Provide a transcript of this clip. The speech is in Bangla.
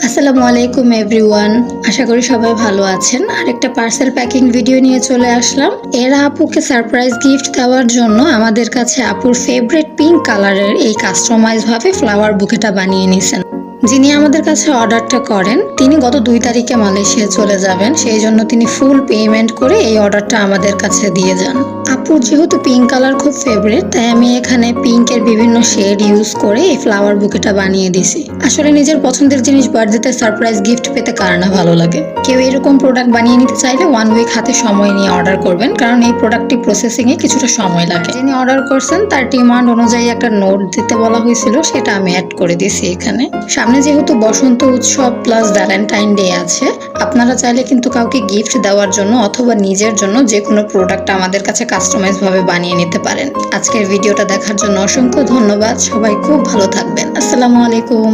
আসসালামু আলাইকুম এভরিওয়ান। আশা করি সবাই ভালো আছেন। আরেকটা পার্সেল প্যাকিং ভিডিও নিয়ে চলে আসলাম। এরা আপুকে সারপ্রাইজ গিফট দেওয়ার জন্য আমাদের কাছে আপুর ফেভারিট পিঙ্ক কালারের এই কাস্টমাইজ ভাবে ফ্লাওয়ার বুকেটা বানিয়ে নিয়েছেন। যিনি আমাদের কাছে অর্ডারটা করেন তিনি গত 2 তারিখে মালয়েশিয়া চলে যাবেন, সেই জন্য তিনি ফুল পেমেন্ট করে এই অর্ডারটা আমাদের কাছে দিয়ে যান। আপুর যেহেতু পিঙ্ক কালার খুব ফেভারিট, তাই আমি এখানে পিঙ্কের বিভিন্ন শেড ইউজ করে এই ফ্লাওয়ার বুকেটা বানিয়ে দিছি। আসলে নিজের পছন্দের জিনিস বার্থডেতে সারপ্রাইজ গিফট পেতে কার না ভালো লাগে। কেউ এরকম প্রোডাক্ট বানিয়ে নিতে চাইলে 1 উইক হাতে সময় নিয়ে অর্ডার করবেন, কারণ এই প্রোডাক্টটি প্রসেসিং এ কিছুটা সময় লাগে। যিনি অর্ডার করছেন তার ডিমান্ড অনুযায়ী একটা নোট দিতে বলা হয়েছিল, সেটা আমি অ্যাড করে দিয়েছি এখানে। সামনে যেহেতু বসন্ত উৎসব প্লাস ভ্যালেন্টাইন ডে আছে, আপনারা চাইলে কিন্তু কাউকে গিফট দেওয়ার জন্য অথবা নিজের জন্য যে কোনো প্রোডাক্ট আমাদের কাছে কাস্টমাইজ ভাবে বানিয়ে নিতে পারেন। আজকের ভিডিওটা দেখার জন্য অসংখ্য ধন্যবাদ। সবাই খুব ভালো থাকবেন। আসসালামু আলাইকুম।